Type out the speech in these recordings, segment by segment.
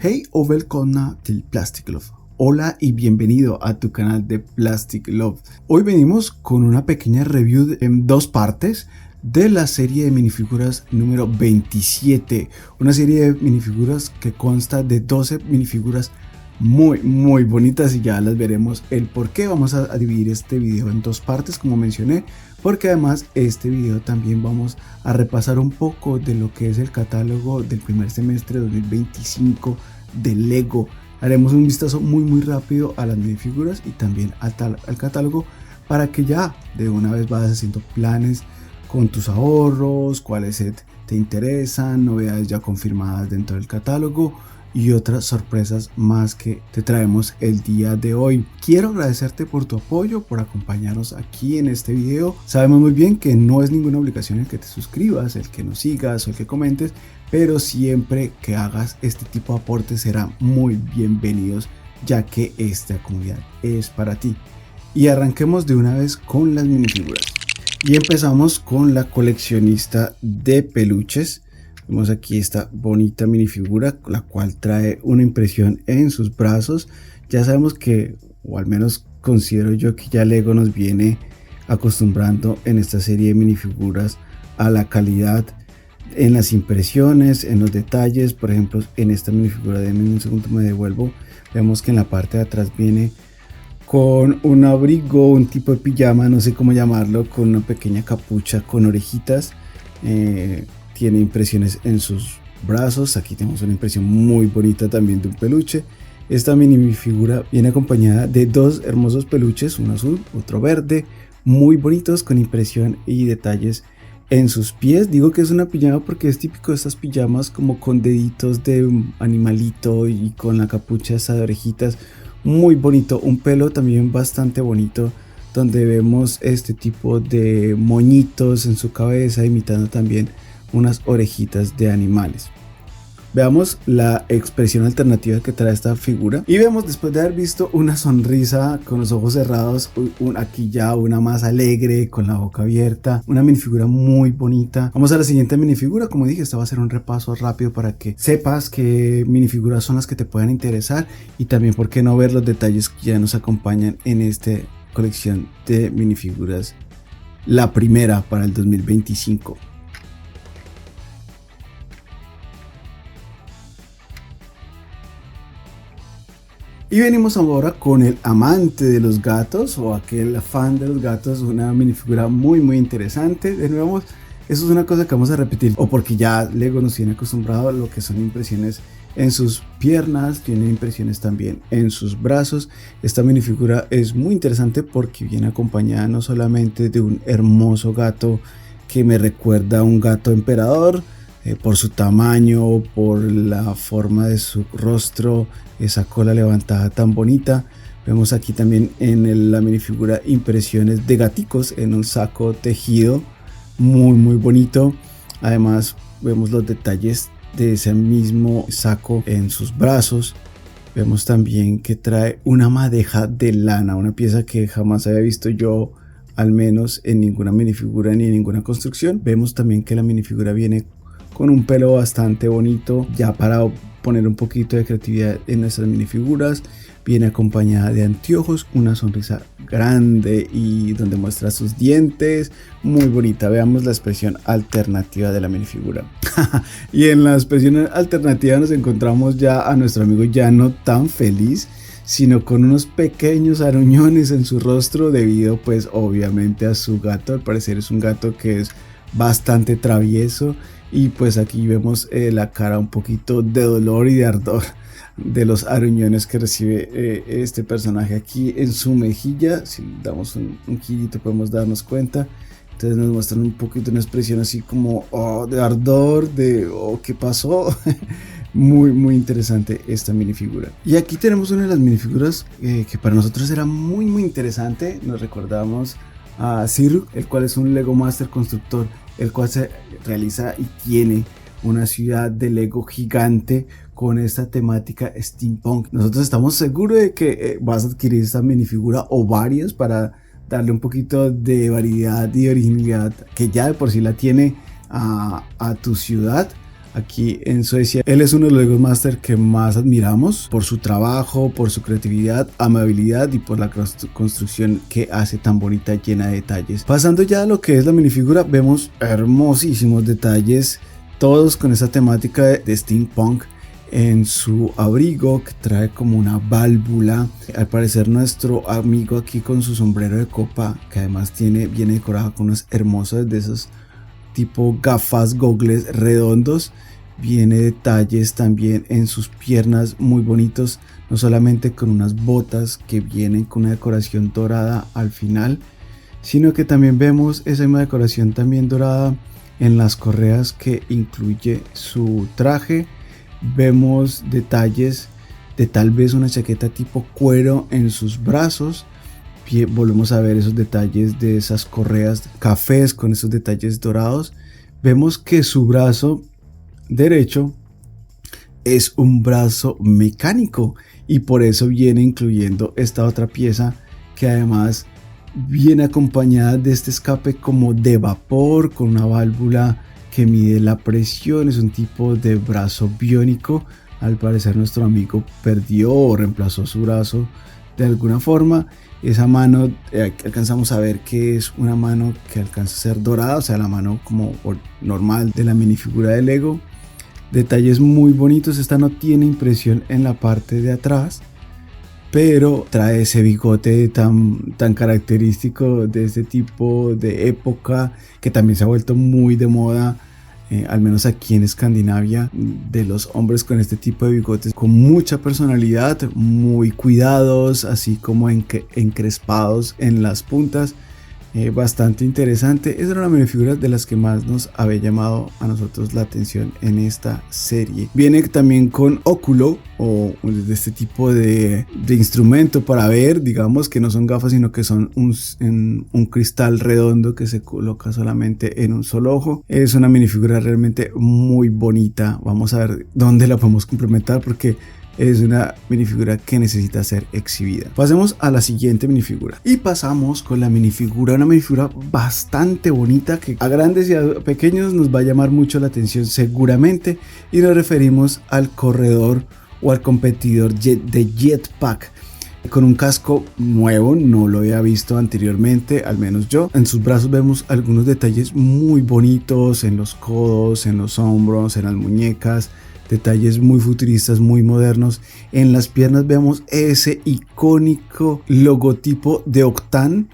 Hey o välkomna till Plastic Love. Hola y bienvenido a tu canal de Plastic Love. Hoy venimos con una pequeña review en dos partes de la serie de minifiguras número 27. Una serie de minifiguras que consta de 12 minifiguras muy bonitas y ya las veremos el por qué. Vamos a dividir este video en dos partes, como mencioné, porque además este video también vamos a repasar un poco de lo que es el catálogo del primer semestre de 2025 de Lego. Haremos un vistazo muy rápido a las minifiguras y también al catálogo, para que ya de una vez vayas haciendo planes con tus ahorros, cuáles te interesan, novedades ya confirmadas dentro del catálogo y otras sorpresas más que te traemos el día de hoy. Quiero agradecerte por tu apoyo, por acompañarnos aquí en este video. Sabemos muy bien que no es ninguna obligación el que te suscribas, el que nos sigas o el que comentes, pero siempre que hagas este tipo de aportes serán muy bienvenidos, ya que esta comunidad es para ti. Y arranquemos de una vez con las minifiguras. Y empezamos con la coleccionista de peluches. Vemos aquí esta bonita minifigura, la cual trae una impresión en sus brazos. Ya sabemos que, o al menos considero yo, que ya Lego nos viene acostumbrando en esta serie de minifiguras a la calidad en las impresiones, en los detalles. Por ejemplo, en esta minifigura, denme un segundo, me devuelvo. Vemos que en la parte de atrás viene con un abrigo, un tipo de pijama, no sé cómo llamarlo, con una pequeña capucha con orejitas. Tiene impresiones en sus brazos. Aquí tenemos una impresión muy bonita también de un peluche. Esta minifigura viene acompañada de dos hermosos peluches, uno azul, otro verde, muy bonitos, con impresión y detalles en sus pies. Digo que es una pijama porque es típico de estas pijamas como con deditos de un animalito y con la capucha esa de orejitas. Muy bonito, un pelo también bastante bonito, donde vemos este tipo de moñitos en su cabeza, imitando también unas orejitas de animales. Veamos la expresión alternativa que trae esta figura y vemos, después de haber visto una sonrisa con los ojos cerrados, aquí ya una más alegre con la boca abierta, una minifigura muy bonita. Vamos a la siguiente minifigura. Como dije, esta va a ser un repaso rápido para que sepas qué minifiguras son las que te puedan interesar y también por qué no ver los detalles que ya nos acompañan en esta colección de minifiguras, la primera para el 2025. Y venimos ahora con el amante de los gatos o aquel fan de los gatos, una minifigura muy interesante. De nuevo, eso es una cosa que vamos a repetir, o porque ya Lego nos tiene acostumbrado a lo que son impresiones en sus piernas, tiene impresiones también en sus brazos. Esta minifigura es muy interesante porque viene acompañada no solamente de un hermoso gato que me recuerda a un gato emperador, por su tamaño, por la forma de su rostro, esa cola levantada tan bonita. Vemos aquí también en la minifigura impresiones de gaticos en un saco tejido, muy bonito. Además vemos los detalles de ese mismo saco en sus brazos. Vemos también que trae una madeja de lana, una pieza que jamás había visto yo, al menos en ninguna minifigura ni en ninguna construcción. Vemos también que la minifigura viene con un pelo bastante bonito, ya para poner un poquito de creatividad en nuestras minifiguras. Viene acompañada de anteojos, una sonrisa grande y donde muestra sus dientes, muy bonita. Veamos la expresión alternativa de la minifigura. Y en la expresión alternativa nos encontramos ya a nuestro amigo ya no tan feliz, sino con unos pequeños aruñones en su rostro, debido pues obviamente a su gato. Al parecer es un gato que es bastante travieso. Y pues aquí vemos la cara un poquito de dolor y de ardor de los aruñones que recibe este personaje aquí en su mejilla. Si damos un girito podemos darnos cuenta. Entonces nos muestran un poquito una expresión así como de ardor, de ¿qué pasó? Muy interesante esta minifigura. Y aquí tenemos una de las minifiguras que para nosotros era muy interesante. Nos recordamos a Ziruk, el cual es un Lego Master constructor, el cual se realiza y tiene una ciudad de Lego gigante con esta temática steampunk. Nosotros estamos seguros de que vas a adquirir esta minifigura o varias para darle un poquito de variedad y originalidad que ya de por sí la tiene a tu ciudad. aquí en Suecia. Él es uno de los Lego Master que más admiramos por su trabajo, por su creatividad, amabilidad y por la construcción que hace tan bonita, llena de detalles. Pasando ya a lo que es la minifigura, vemos hermosísimos detalles, todos con esa temática de steampunk. En su abrigo, que trae como una válvula, al parecer nuestro amigo aquí con su sombrero de copa, que además viene decorado con unas hermosas de esos tipo gafas, gogles redondos. Viene detalles también en sus piernas muy bonitos, no solamente con unas botas que vienen con una decoración dorada al final, sino que también vemos esa misma decoración también dorada en las correas que incluye su traje. Vemos detalles de tal vez una chaqueta tipo cuero en sus brazos. Volvemos a ver esos detalles de esas correas cafés con esos detalles dorados. Vemos que su brazo derecho es un brazo mecánico y por eso viene incluyendo esta otra pieza que además viene acompañada de este escape como de vapor con una válvula que mide la presión. Es un tipo de brazo biónico. Al parecer nuestro amigo perdió o reemplazó su brazo de alguna forma. Esa mano alcanzamos a ver que es una mano que alcanza a ser dorada, o sea, la mano como normal de la minifigura de Lego. Detalles muy bonitos. Esta no tiene impresión en la parte de atrás, pero trae ese bigote tan característico de este tipo de época, que también se ha vuelto muy de moda, al menos aquí en Escandinavia, de los hombres con este tipo de bigotes con mucha personalidad, muy cuidados, así como encrespados en las puntas. Bastante interesante. Esa era una minifigura de las que más nos había llamado a nosotros la atención en esta serie. Viene también con óculo o de este tipo de instrumento para ver, digamos que no son gafas sino que son un cristal redondo que se coloca solamente en un solo ojo. Es una minifigura realmente muy bonita. Vamos a ver dónde la podemos complementar porque es una minifigura que necesita ser exhibida. Pasemos a la siguiente minifigura y pasamos con la minifigura, una minifigura bastante bonita que a grandes y a pequeños nos va a llamar mucho la atención seguramente, y nos referimos al corredor o al competidor de Jetpack con un casco nuevo, no lo había visto anteriormente, al menos yo. En sus brazos vemos algunos detalles muy bonitos en los codos, en los hombros, en las muñecas. Detalles muy futuristas, muy modernos. En las piernas vemos ese icónico logotipo de Octane.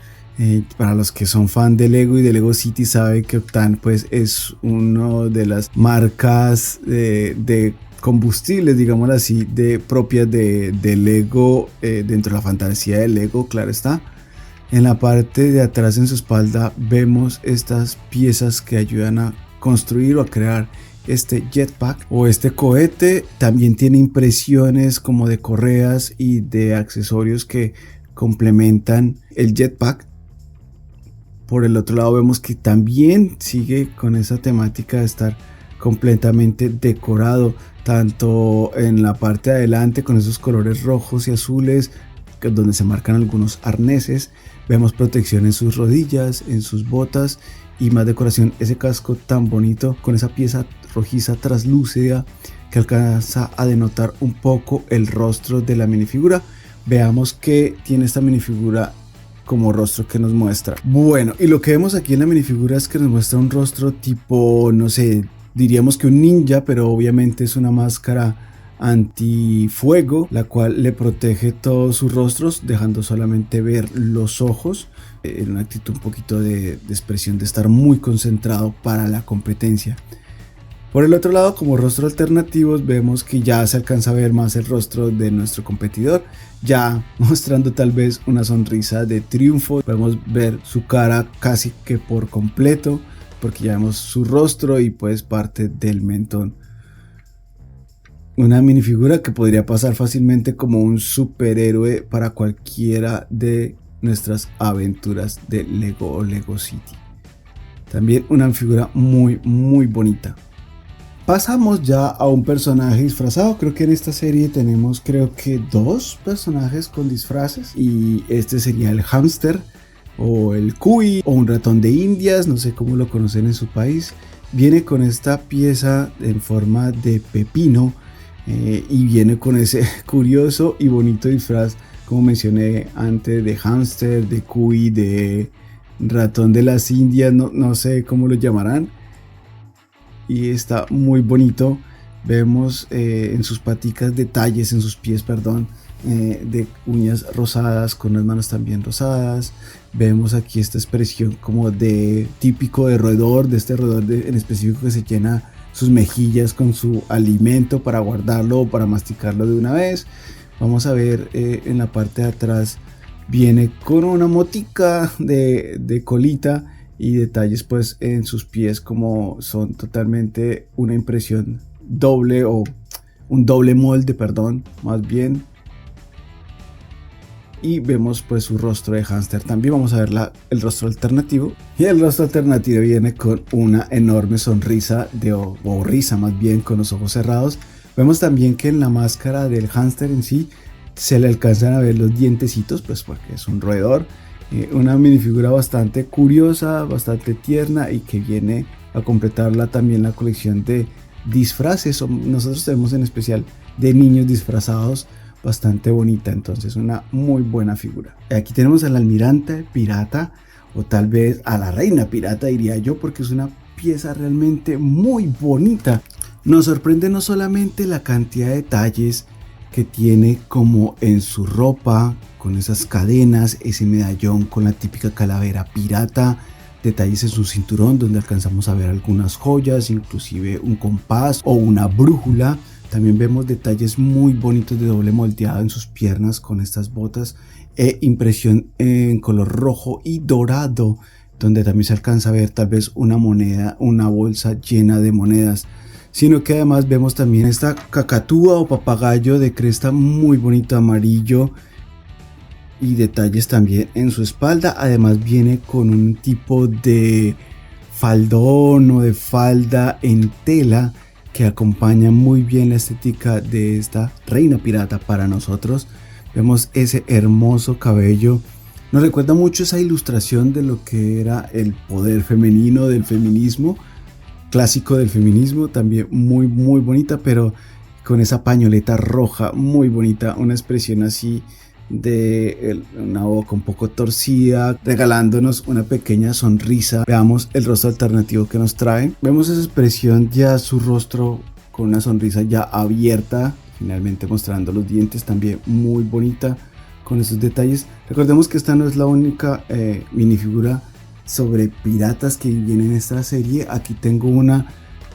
Para los que son fan de Lego y de Lego City saben que Octane pues es una de las marcas de combustibles, digámoslo así, propias de Lego, dentro de la fantasía de Lego, claro está. En la parte de atrás en su espalda vemos estas piezas que ayudan a construir o a crear este jetpack o este cohete. También tiene impresiones como de correas y de accesorios que complementan el jetpack. Por el otro lado vemos que también sigue con esa temática de estar completamente decorado, tanto en la parte de adelante con esos colores rojos y azules donde se marcan algunos arneses. Vemos protección en sus rodillas, en sus botas y más decoración. Ese casco tan bonito con esa pieza rojiza traslúcida que alcanza a denotar un poco el rostro de la minifigura. Veamos que tiene esta minifigura como rostro que nos muestra. Bueno, y lo que vemos aquí en la minifigura es que nos muestra un rostro tipo, no sé, diríamos que un ninja, pero obviamente es una máscara antifuego, la cual le protege todos sus rostros, dejando solamente ver los ojos, en una actitud un poquito de expresión de estar muy concentrado para la competencia. Por el otro lado, como rostro alternativos, vemos que ya se alcanza a ver más el rostro de nuestro competidor, ya mostrando tal vez una sonrisa de triunfo. Podemos ver su cara casi que por completo, porque ya vemos su rostro y pues parte del mentón. Una minifigura que podría pasar fácilmente como un superhéroe para cualquiera de nuestras aventuras de Lego o Lego City. También una figura muy bonita. Pasamos ya a un personaje disfrazado. Creo que en esta serie tenemos dos personajes con disfraces y este sería el hámster. o el cuy o un ratón de Indias, no sé cómo lo conocen en su país. Viene con esta pieza en forma de pepino y viene con ese curioso y bonito disfraz, como mencioné antes, de hámster, de cuy, de ratón de las Indias, no sé cómo lo llamarán. Y está muy bonito. Vemos en sus paticas detalles, en sus pies, perdón, de uñas rosadas, con las manos también rosadas. Vemos aquí esta expresión como de típico de roedor, de este roedor en específico que se llena sus mejillas con su alimento para guardarlo o para masticarlo de una vez. Vamos a ver en la parte de atrás, viene con una motica de colita y detalles pues en sus pies, como son totalmente una impresión doble o un doble molde, perdón, más bien. Y vemos pues su rostro de hámster. También vamos a ver el rostro alternativo, y el rostro alternativo viene con una enorme sonrisa o risa más bien, con los ojos cerrados. Vemos también que en la máscara del hámster en sí se le alcanzan a ver los dientecitos, pues porque es un roedor. Una minifigura bastante curiosa, bastante tierna, y que viene a completarla también la colección de disfraces. Nosotros tenemos en especial de niños disfrazados, bastante bonita. Entonces una muy buena figura. Aquí tenemos al almirante pirata, o tal vez a la reina pirata diría yo, porque es una pieza realmente muy bonita. Nos sorprende no solamente la cantidad de detalles que tiene como en su ropa, con esas cadenas, ese medallón con la típica calavera pirata, detalles en su cinturón donde alcanzamos a ver algunas joyas, inclusive un compás o una brújula. También vemos detalles muy bonitos de doble moldeado en sus piernas con estas botas, impresión en color rojo y dorado, donde también se alcanza a ver tal vez una moneda, una bolsa llena de monedas. Sino que además vemos también esta cacatúa o papagayo de cresta muy bonito amarillo, y detalles también en su espalda. Además viene con un tipo de faldón o de falda en tela que acompaña muy bien la estética de esta reina pirata para nosotros. Vemos ese hermoso cabello. Nos recuerda mucho esa ilustración de lo que era el poder femenino, del feminismo, clásico del feminismo, también muy bonita, pero con esa pañoleta roja muy bonita, una expresión así de una boca un poco torcida, regalándonos una pequeña sonrisa. Veamos el rostro alternativo que nos trae. Vemos esa expresión, ya su rostro con una sonrisa ya abierta, finalmente mostrando los dientes, también muy bonita con esos detalles. Recordemos que esta no es la única minifigura sobre piratas que viene en esta serie. Aquí tengo una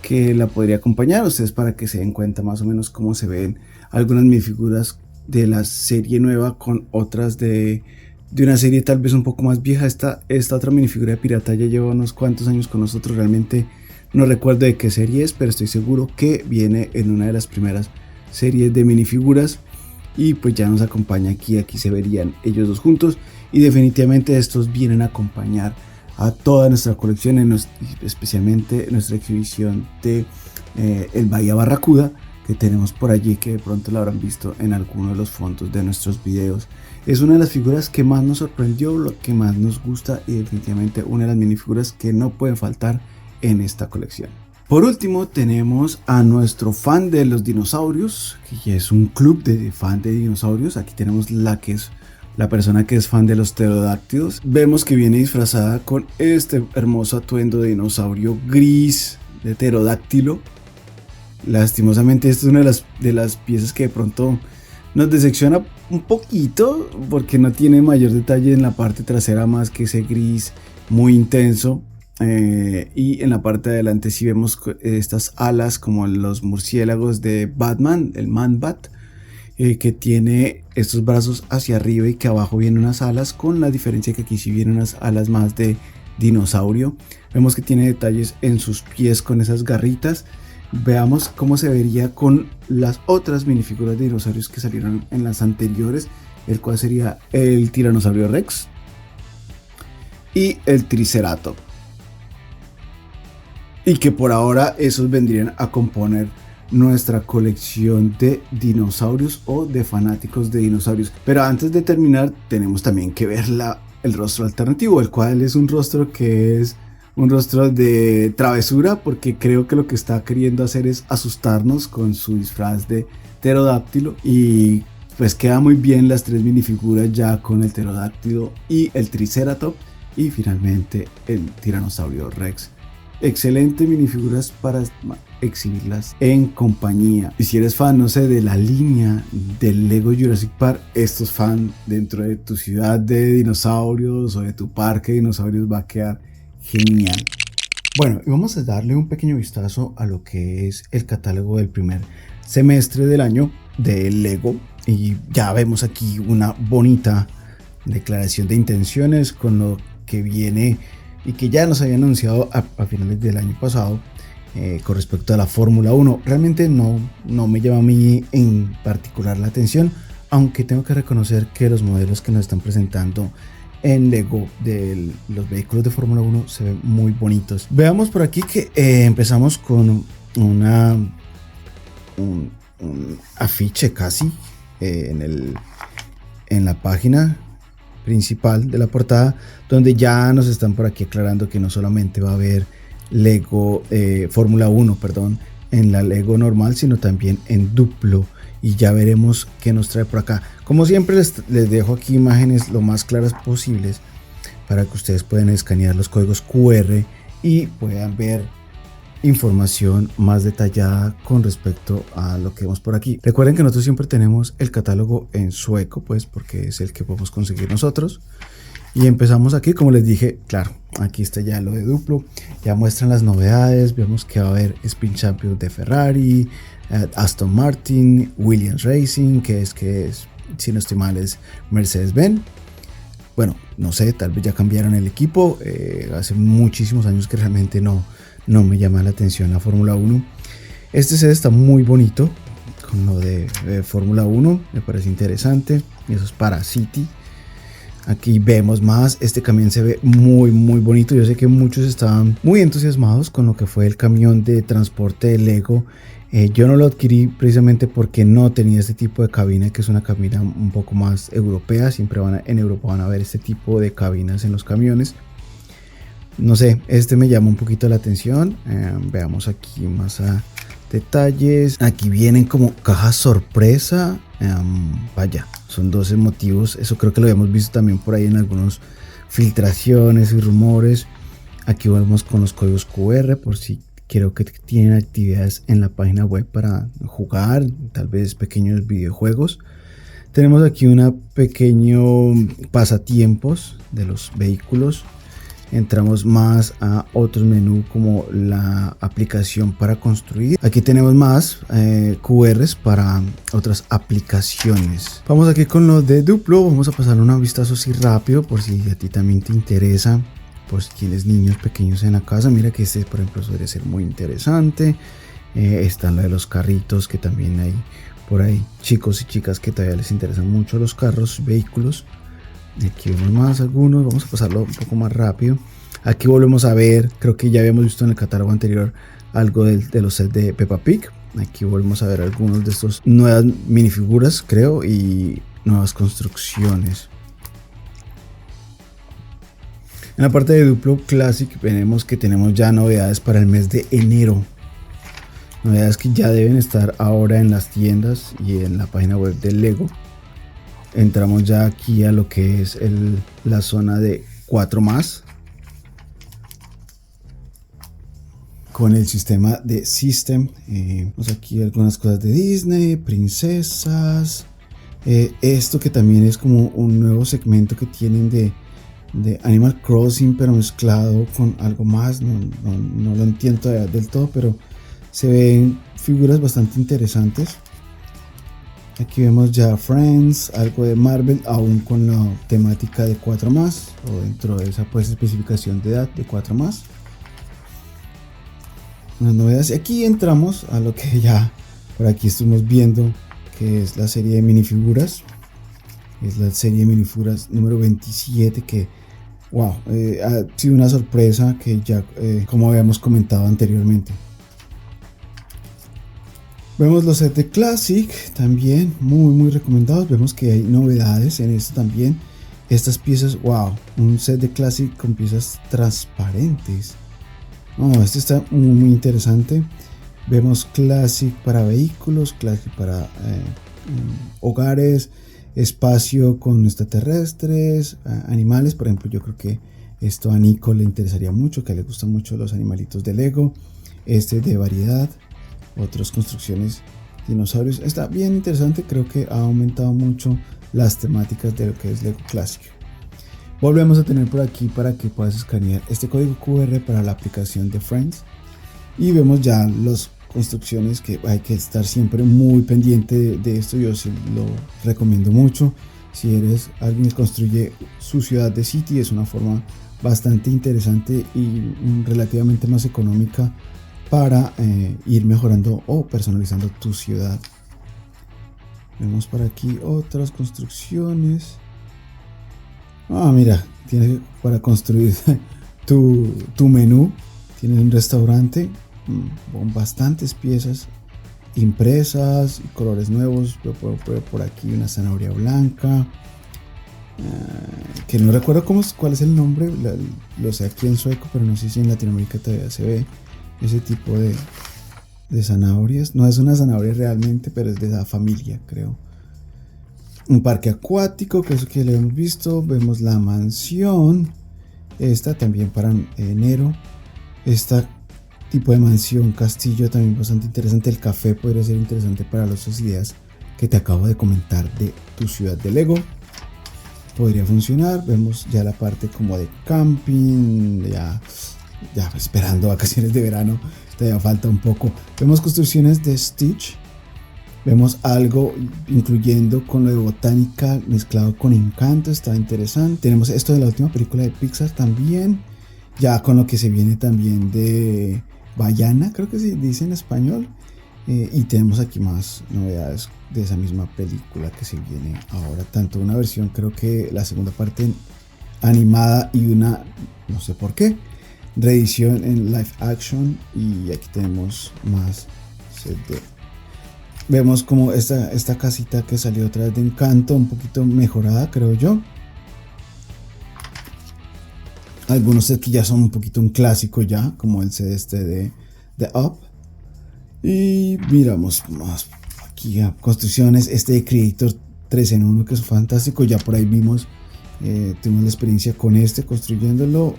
que la podría acompañar a ustedes para que se den cuenta más o menos cómo se ven algunas minifiguras de la serie nueva con otras de una serie tal vez un poco más vieja. Esta otra minifigura de pirata ya lleva unos cuantos años con nosotros, realmente no recuerdo de qué serie es, pero estoy seguro que viene en una de las primeras series de minifiguras, y pues ya nos acompaña aquí se verían ellos dos juntos, y definitivamente estos vienen a acompañar a toda nuestra colección, especialmente nuestra exhibición de el Bahía Barracuda que tenemos por allí, que de pronto la habrán visto en alguno de los fondos de nuestros videos. Es una de las figuras que más nos sorprendió, lo que más nos gusta, y definitivamente una de las minifiguras que no pueden faltar en esta colección. Por último tenemos a nuestro fan de los dinosaurios, que ya es un club de fan de dinosaurios. Aquí tenemos la persona que es fan de los pterodáctilos. Vemos que viene disfrazada con este hermoso atuendo de dinosaurio gris de pterodáctilo. Lastimosamente esta es una de las piezas que de pronto nos decepciona un poquito, porque no tiene mayor detalle en la parte trasera más que ese gris muy intenso. Y en la parte de adelante sí vemos estas alas como los murciélagos de Batman, el Man-Bat, que tiene estos brazos hacia arriba y que abajo vienen unas alas, con la diferencia que aquí sí vienen unas alas más de dinosaurio. Vemos que tiene detalles en sus pies con esas garritas. Veamos cómo se vería con las otras minifiguras de dinosaurios que salieron en las anteriores, el cual sería el Tiranosaurio Rex y el Triceratops, y que por ahora esos vendrían a componer nuestra colección de dinosaurios o de fanáticos de dinosaurios. Pero antes de terminar tenemos también que ver el rostro alternativo, el cual es un rostro que es un rostro de travesura, porque creo que lo que está queriendo hacer es asustarnos con su disfraz de pterodáctilo, y pues queda muy bien las tres minifiguras ya con el pterodáctilo y el triceratops, y finalmente el tiranosaurio rex. Excelente minifiguras para exhibirlas en compañía. Y si eres fan, no sé, de la línea del Lego Jurassic Park, estos fan dentro de tu ciudad de dinosaurios o de tu parque de dinosaurios, va a quedar genial. Bueno, y vamos a darle un pequeño vistazo a lo que es el catálogo del primer semestre del año de Lego, y ya vemos aquí una bonita declaración de intenciones con lo que viene y que ya nos había anunciado a finales del año pasado con respecto a la Fórmula 1. Realmente no me llama a mí en particular la atención, aunque tengo que reconocer que los modelos que nos están presentando en Lego de los vehículos de Fórmula 1 se ven muy bonitos. Veamos por aquí que empezamos con un afiche casi en la página principal de la portada, donde ya nos están por aquí aclarando que no solamente va a haber Lego Fórmula 1, perdón, en la Lego normal, sino también en Duplo, y ya veremos qué nos trae por acá. Como siempre les dejo aquí imágenes lo más claras posibles para que ustedes puedan escanear los códigos QR y puedan ver información más detallada con respecto a lo que vemos por aquí. Recuerden que nosotros siempre tenemos el catálogo en sueco, pues porque es el que podemos conseguir nosotros. Y empezamos aquí, como les dije, claro, aquí está ya lo de Duplo, ya muestran las novedades. Vemos que va a haber Sprint Champions de Ferrari, Aston Martin, Williams Racing, que es, si no estoy mal, es Mercedes-Benz. Bueno, no sé, tal vez ya cambiaron el equipo, hace muchísimos años que realmente no me llama la atención la Fórmula 1. Este set está muy bonito con lo de Fórmula 1, me parece interesante, y eso es para City. Aquí vemos más, este camión se ve muy bonito. Yo sé que muchos estaban muy entusiasmados con lo que fue el camión de transporte de Lego. Yo no lo adquirí precisamente porque no tenía este tipo de cabina, que es una cabina un poco más europea. Siempre en Europa van a ver este tipo de cabinas en los camiones. No sé, este me llama un poquito la atención. Veamos aquí más a detalles. Aquí vienen como cajas sorpresa. Vaya, son 12 motivos. Eso creo que lo habíamos visto también por ahí en algunas filtraciones y rumores. Aquí vamos con los códigos QR por si quiero que tienen actividades en la página web para jugar, tal vez pequeños videojuegos. Tenemos aquí un pequeño pasatiempos de los vehículos. Entramos más a otro menú como la aplicación para construir. Aquí tenemos más QRs para otras aplicaciones. Vamos aquí con lo de Duplo. Vamos a pasar un vistazo así rápido por si a ti también te interesa, por si tienes niños pequeños en la casa. Mira que este, por ejemplo, suele ser muy interesante. Está lo de los carritos, que también hay por ahí chicos y chicas que todavía les interesan mucho los carros, vehículos. Aquí vemos más algunos, vamos a pasarlo un poco más rápido. Aquí volvemos a ver, creo que ya habíamos visto en el catálogo anterior algo de los sets de Peppa Pig. Aquí volvemos a ver algunos de estos nuevas minifiguras, creo, y nuevas construcciones. En la parte de Duplo Classic vemos que tenemos ya novedades para el mes de enero. Novedades que ya deben estar ahora en las tiendas y en la página web de Lego. Entramos ya aquí a lo que es la zona de 4+, con el sistema de System. Vemos aquí algunas cosas de Disney, princesas. Esto que también es como un nuevo segmento que tienen de Animal Crossing, pero mezclado con algo más. No lo entiendo todavía del todo, pero se ven figuras bastante interesantes. Aquí vemos ya Friends, algo de Marvel, aún con la temática de 4+, o dentro de esa pues especificación de edad de 4+. Unas novedades. Y aquí entramos a lo que ya por aquí estuvimos viendo, que es la serie de minifiguras. Es la serie de minifiguras número 27, que wow, ha sido una sorpresa, que ya como habíamos comentado anteriormente. Vemos los sets de Classic, también muy recomendados. Vemos que hay novedades en esto también. Estas piezas, wow, un set de Classic con piezas transparentes. Este está muy interesante. Vemos Classic para vehículos, Classic para hogares, espacio con extraterrestres, animales. Por ejemplo, yo creo que esto a Nico le interesaría mucho, que le gustan mucho los animalitos de Lego. Este de variedad, otras construcciones, dinosaurios. Está bien interesante, creo que ha aumentado mucho las temáticas de lo que es Lego Classic. Volvemos a tener por aquí para que puedas escanear este código QR para la aplicación de Friends. Y vemos ya las construcciones que hay que estar siempre muy pendiente de esto. Yo sí lo recomiendo mucho. Si eres alguien que construye su ciudad de City, es una forma bastante interesante y relativamente más económica para ir mejorando o personalizando tu ciudad. Vemos por aquí otras construcciones. Mira, tienes para construir tu menú. Tienes un restaurante con bastantes piezas impresas, colores nuevos. Yo puedo poner por aquí una zanahoria blanca, que no recuerdo cuál es el nombre. Lo sé aquí en sueco, pero no sé si en Latinoamérica todavía se ve ese tipo de zanahorias. No es una zanahoria realmente, pero es de esa familia, creo. Un parque acuático, que es lo que le hemos visto. Vemos la mansión, esta también para enero. Este tipo de mansión, castillo, también bastante interesante. El café podría ser interesante para las dos ideas que te acabo de comentar de tu ciudad de Lego. Podría funcionar. Vemos ya la parte como de camping, ya esperando vacaciones de verano, todavía falta un poco. Vemos construcciones de Stitch. Vemos algo incluyendo con lo de botánica mezclado con Encanto, está interesante. Tenemos esto de la última película de Pixar también, ya con lo que se viene también de Vaiana, creo que se dice en español. Y tenemos aquí más novedades de esa misma película que se viene ahora, tanto una versión, creo que la segunda parte animada y una, no sé por qué, reedición en live action. Y aquí tenemos más CD. Vemos como esta casita que salió otra vez de Encanto, un poquito mejorada, creo yo. Algunos sets que ya son un poquito un clásico ya, como el set este de Up. Y miramos más aquí a construcciones, este de Creator 3 en 1, que es fantástico. Ya por ahí vimos, tuvimos la experiencia con construyéndolo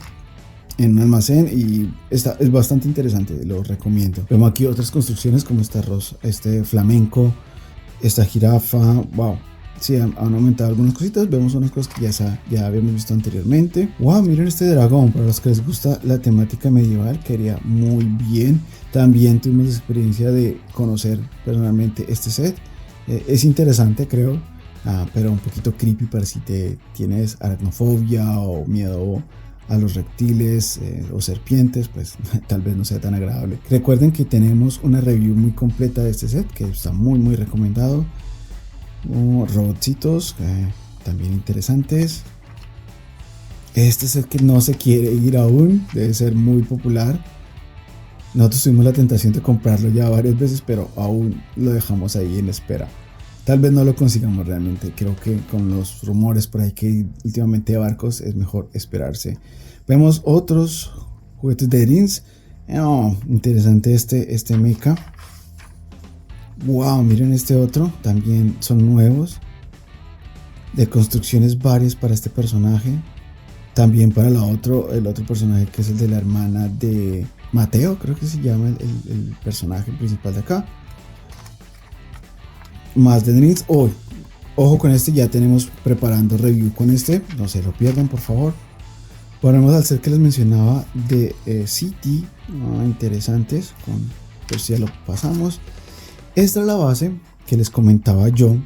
en un almacén y es bastante interesante, lo recomiendo. Vemos aquí otras construcciones como este flamenco, esta jirafa. Wow, sí, han aumentado algunas cositas. Vemos unas cosas que ya habíamos visto anteriormente. Wow, miren este dragón, para los que les gusta la temática medieval, quedaría muy bien. También tuvimos la experiencia de conocer personalmente este set. Es interesante, creo, pero un poquito creepy para si tienes aracnofobia o miedo a los reptiles o serpientes, pues tal vez no sea tan agradable. Recuerden que tenemos una review muy completa de este set, que está muy recomendado. Robotcitos también interesantes. Este set que no se quiere ir aún, debe ser muy popular. Nosotros tuvimos la tentación de comprarlo ya varias veces, pero aún lo dejamos ahí en espera. Tal vez no lo consigamos realmente. Creo que con los rumores por ahí que últimamente de barcos es mejor esperarse. Vemos otros juguetes de Dreams. Interesante este mecha. Wow, miren este otro. También son nuevos. De construcciones varias para este personaje. También para el otro personaje, que es el de la hermana de Mateo. Creo que se llama el personaje principal de acá. Más de Dreams. Ojo con este, ya tenemos preparando review con este, no se lo pierdan por favor. Ponemos al set que les mencionaba de City, interesantes, por si ya lo pasamos. Esta es la base que les comentaba yo,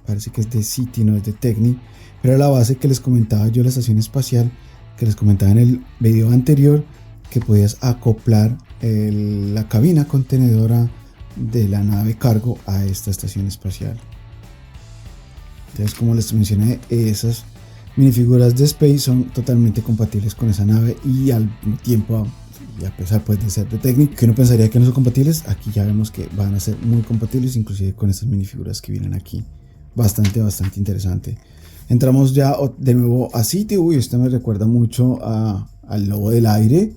parece que es de City, no es de Technic, pero la base que les comentaba yo, la estación espacial, que les comentaba en el video anterior, que podías acoplar la cabina contenedora de la nave cargo a esta estación espacial. Entonces, como les mencioné, esas minifiguras de Space son totalmente compatibles con esa nave, y al tiempo, y a pesar pues de ser de Technic, que uno pensaría que no son compatibles, aquí ya vemos que van a ser muy compatibles, inclusive con estas minifiguras que vienen aquí. Bastante interesante. Entramos ya de nuevo a sitio. Uy, esto me recuerda mucho al Lobo del Aire.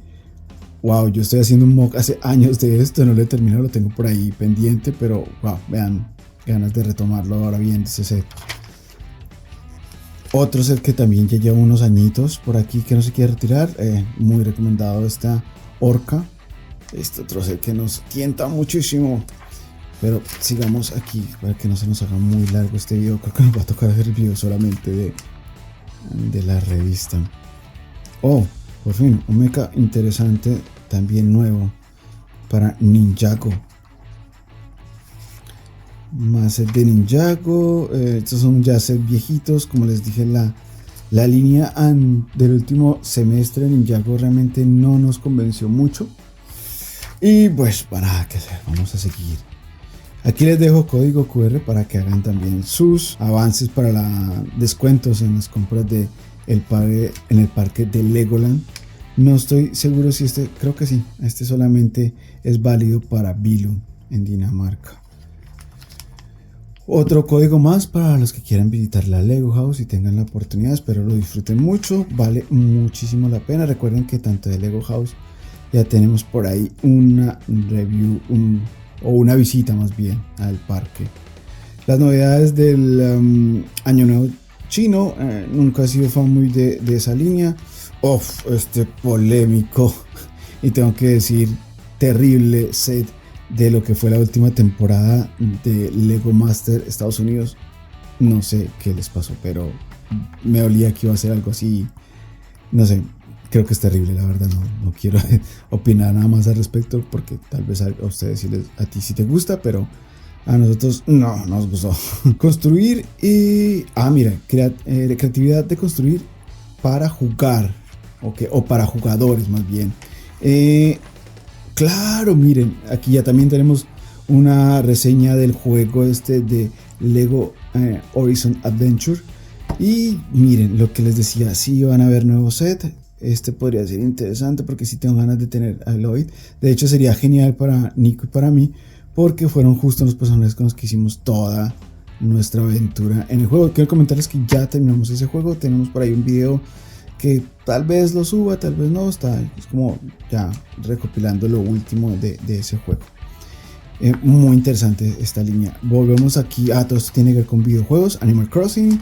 Wow, yo estoy haciendo un mock hace años de esto, no lo he terminado, lo tengo por ahí pendiente, pero wow, vean, ganas de retomarlo ahora bien ese set. Otro set que también ya lleva unos añitos por aquí que no se quiere retirar, muy recomendado esta Orca. Este otro set que nos tienta muchísimo. Pero sigamos aquí para que no se nos haga muy largo este video. Creo que nos va a tocar hacer el video solamente de la revista. Oh, por fin, un mecha interesante, también nuevo para Ninjago. Más set de Ninjago. Estos son ya sets viejitos. Como les dije, la línea del último semestre de Ninjago realmente no nos convenció mucho. Y pues para qué hacer, vamos a seguir. Aquí les dejo código QR para que hagan también sus avances para descuentos en las compras en el parque de Legoland. No estoy seguro si creo que sí, este solamente es válido para Billund en Dinamarca. Otro código más para los que quieran visitar la Lego House y tengan la oportunidad, espero lo disfruten mucho, vale muchísimo la pena. Recuerden que tanto de Lego House ya tenemos por ahí una review, o una visita más bien al parque. Las novedades del Año Nuevo Chino, nunca he sido fan muy de esa línea. Polémico y tengo que decir terrible set de lo que fue la última temporada de Lego Master Estados Unidos. No sé qué les pasó, pero me olía que iba a ser algo así. No sé, creo que es terrible, la verdad. No quiero opinar nada más al respecto porque tal vez a ustedes a ti sí te gusta, pero a nosotros no nos gustó. Construir y... mira, creatividad de construir para jugar, o para jugadores más bien. Claro, miren, aquí ya también tenemos una reseña del juego de Lego Horizon Adventure. Y miren, lo que les decía, sí van a haber nuevos set. Podría ser interesante porque sí tengo ganas de tener a Lloyd. De hecho sería genial para Nico y para mí, porque fueron justo los personajes con los que hicimos toda nuestra aventura en el juego. Quiero comentarles que ya terminamos ese juego. Tenemos por ahí un video que tal vez lo suba, tal vez no. Es como ya recopilando lo último de ese juego. Muy interesante esta línea. Volvemos aquí. Todo esto tiene que ver con videojuegos. Animal Crossing.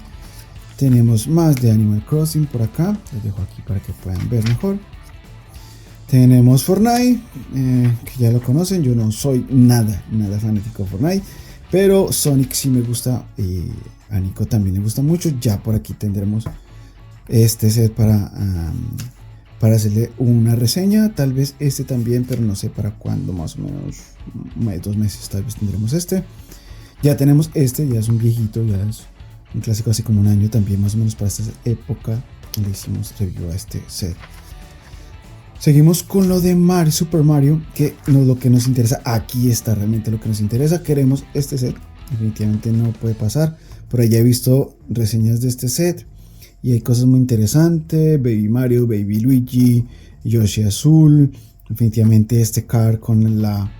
Tenemos más de Animal Crossing por acá. Les dejo aquí para que puedan ver mejor. Tenemos Fortnite, que ya lo conocen. Yo no soy nada fanático de Fortnite, pero Sonic sí me gusta. Y a Nico también le gusta mucho. Ya por aquí tendremos este set para hacerle una reseña. Tal vez también, pero no sé para cuándo. Más o menos 2 meses tal vez tendremos Ya tenemos ya es un viejito, ya es un clásico, hace como un año también, más o menos para esta época le hicimos review a este set. Seguimos con lo de Super Mario, que lo que nos interesa, aquí está realmente lo que nos interesa. Queremos este set, definitivamente no puede pasar. Por allá he visto reseñas de este set y hay cosas muy interesantes. Baby Mario, Baby Luigi, Yoshi azul, definitivamente car con la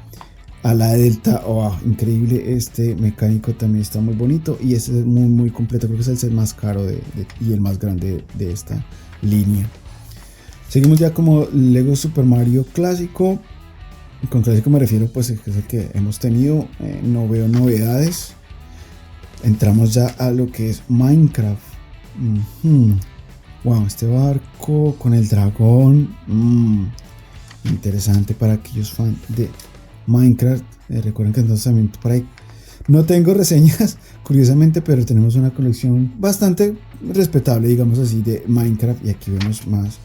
delta, increíble. Mecánico también está muy bonito y es muy completo. Creo que es el set más caro y el más grande de esta línea. Seguimos ya como Lego Super Mario clásico. Con clásico me refiero pues es el que hemos tenido. No veo novedades. Entramos ya a lo que es Minecraft. Wow, este barco con el dragón. Interesante para aquellos fans de Minecraft. Recuerden que entonces también por ahí no tengo reseñas, curiosamente, pero tenemos una colección bastante respetable, digamos así, de Minecraft, y aquí vemos más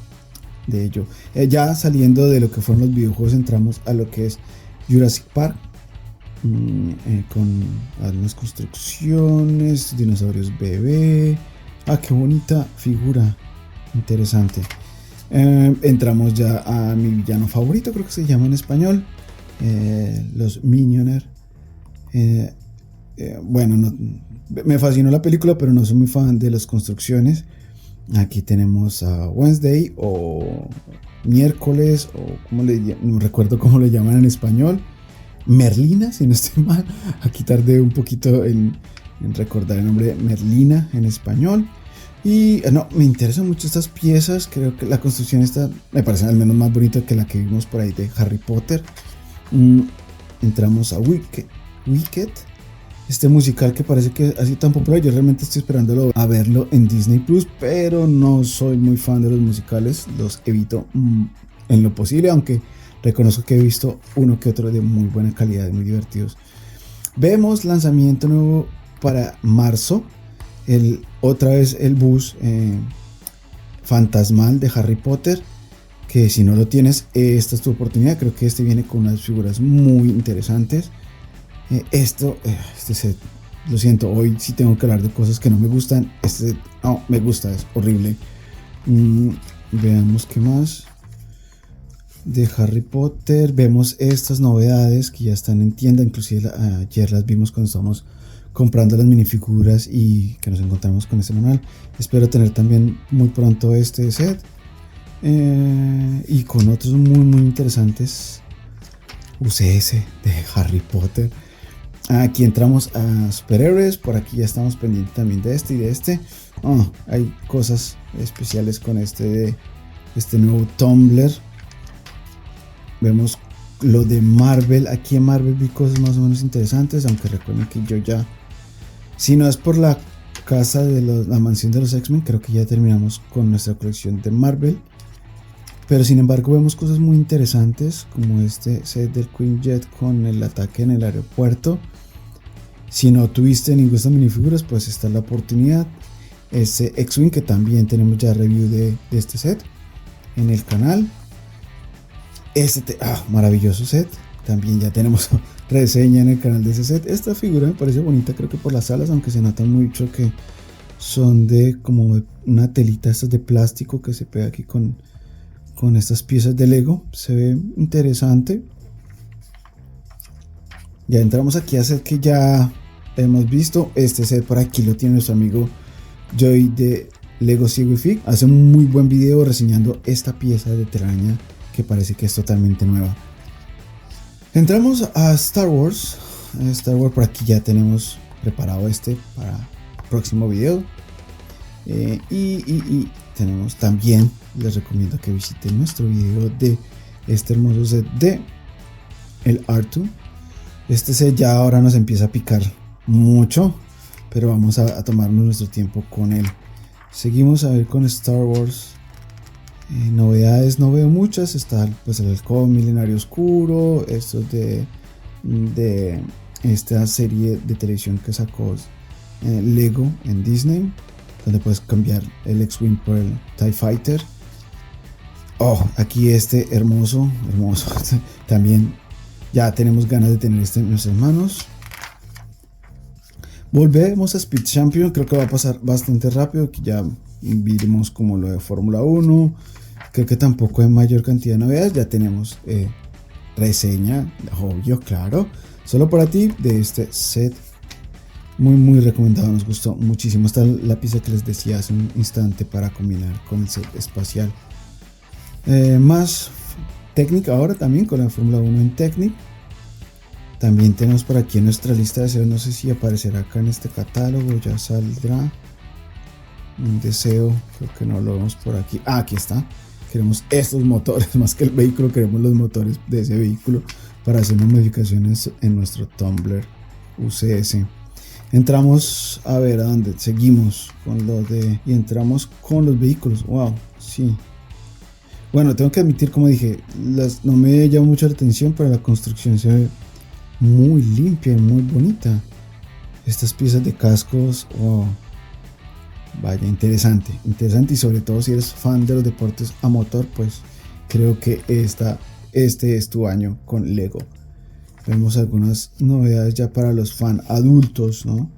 de ello. Ya saliendo de lo que fueron los videojuegos, entramos a lo que es Jurassic Park, con algunas construcciones, dinosaurios bebé. Qué bonita figura, interesante. Entramos ya a mi villano favorito, creo que se llama en español, los Minioner. Bueno, me fascinó la película, pero no soy muy fan de las construcciones. Aquí tenemos a Wednesday o miércoles, o no recuerdo cómo le llaman en español. Merlina, si no estoy mal. Aquí tardé un poquito en recordar el nombre de Merlina en español. Y no, me interesan mucho estas piezas. Creo que la construcción esta me parece al menos más bonita que la que vimos por ahí de Harry Potter. Entramos a Wicked, este musical que parece que así tan popular. Yo realmente estoy esperándolo a verlo en Disney Plus, pero no soy muy fan de los musicales, los evito en lo posible, aunque reconozco que he visto uno que otro de muy buena calidad, muy divertidos. Vemos lanzamiento nuevo para marzo, otra vez el bus fantasmal de Harry Potter, que si no lo tienes, esta es tu oportunidad. Creo que este viene con unas figuras muy interesantes. Este set, lo siento, hoy sí tengo que hablar de cosas que no me gustan. Este set no me gusta, es horrible. Veamos qué más de Harry Potter. Vemos estas novedades que ya están en tienda, inclusive ayer las vimos cuando estábamos comprando las minifiguras y que nos encontramos con este manual. Espero tener también muy pronto este set y con otros muy interesantes UCS de Harry Potter. Aquí entramos a superhéroes. Por aquí ya estamos pendientes también de este y de este. Hay cosas especiales con este nuevo Tumblr. Vemos lo de Marvel. Aquí en Marvel vi cosas más o menos interesantes, aunque recuerden que yo ya, si no es por la casa de la mansión de los X-Men, creo que ya terminamos con nuestra colección de Marvel. Pero sin embargo vemos cosas muy interesantes, como este set del Queen Jet con el ataque en el aeropuerto. Si no tuviste ninguna de estas minifiguras, pues esta es la oportunidad. Este X-Wing, que también tenemos ya review de este set en el canal. Maravilloso set. También ya tenemos reseña en el canal de ese set. Esta figura me parece bonita, creo que por las alas, aunque se nota mucho que son de como una telita estas de plástico que se pega aquí con estas piezas de Lego. Se ve interesante. Ya entramos aquí a set que ya hemos visto. Este set por aquí lo tiene nuestro amigo Joy de Lego Signific. Hace un muy buen video reseñando esta pieza de telaraña que parece que es totalmente nueva. Entramos a Star Wars. Por aquí ya tenemos preparado para el próximo video. Y tenemos también, les recomiendo que visiten nuestro video de este hermoso set de el R2. Este set ya ahora nos empieza a picar mucho, pero vamos a tomarnos nuestro tiempo con él. Seguimos a ver con Star Wars. Novedades no veo muchas. Está pues el halcón milenario oscuro. Esto de esta serie de televisión que sacó Lego en Disney, donde puedes cambiar el X-Wing por el TIE Fighter. Aquí hermoso también. Ya tenemos ganas de tener este en nuestras manos. Volvemos a Speed Champion. Creo que va a pasar bastante rápido, que ya vimos como lo de Fórmula 1. Creo que tampoco hay mayor cantidad de novedades. Ya tenemos reseña, obvio, claro, solo para ti, de este set. Muy recomendado, nos gustó muchísimo. Esta la pieza que les decía hace un instante para combinar con el set espacial. Más técnica ahora también con la Fórmula 1 en Technic. También tenemos por aquí en nuestra lista de deseos, no sé si aparecerá acá en este catálogo, ya saldrá un deseo, creo que no lo vemos por aquí. Aquí está. Queremos estos motores, más que el vehículo, queremos los motores de ese vehículo para hacer unas modificaciones en nuestro Tumblr UCS. Entramos a ver a dónde seguimos con y entramos con los vehículos. Wow, sí. Bueno, tengo que admitir, como dije, no me llama mucho la atención, pero la construcción se ve muy limpia y muy bonita. Estas piezas de cascos, wow. Vaya, interesante y sobre todo si eres fan de los deportes a motor, pues creo que este es tu año con Lego. Vemos algunas novedades ya para los fan adultos, ¿no?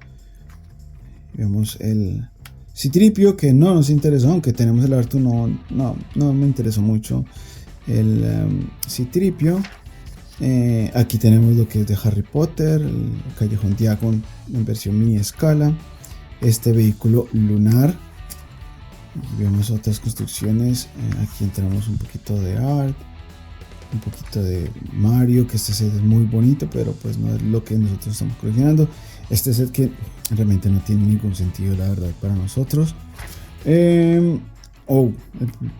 Vemos el C-3PO, que no nos interesó, aunque tenemos el R2, no me interesó mucho el C-3PO. Aquí tenemos lo que es de Harry Potter, el Callejón Diagon en versión mini escala. Este vehículo lunar. Vemos otras construcciones. Aquí entramos un poquito de art, un poquito de Mario, que este set es muy bonito, pero pues no es lo que nosotros estamos coleccionando. Este set que realmente no tiene ningún sentido, la verdad, para nosotros. El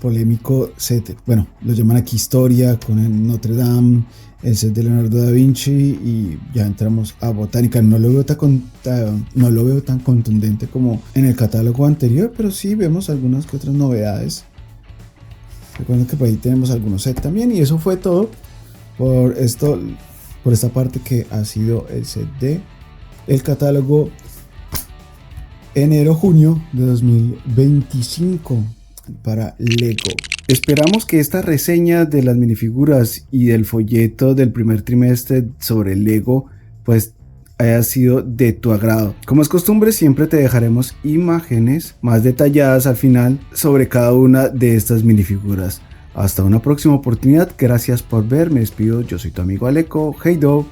polémico set, bueno, lo llaman aquí Historia con el Notre Dame, el set de Leonardo da Vinci, y ya entramos a Botánica. No lo veo tan contundente como en el catálogo anterior, pero sí vemos algunas que otras novedades. Recuerden que por ahí tenemos algunos sets también, y eso fue todo por esta parte que ha sido el set de el catálogo enero-junio de 2025 para Lego. Esperamos que esta reseña de las minifiguras y del folleto del primer trimestre sobre Lego pues haya sido de tu agrado. Como es costumbre, siempre te dejaremos imágenes más detalladas al final sobre cada una de estas minifiguras. Hasta una próxima oportunidad, gracias por ver, me despido, yo soy tu amigo Aleco, hey do.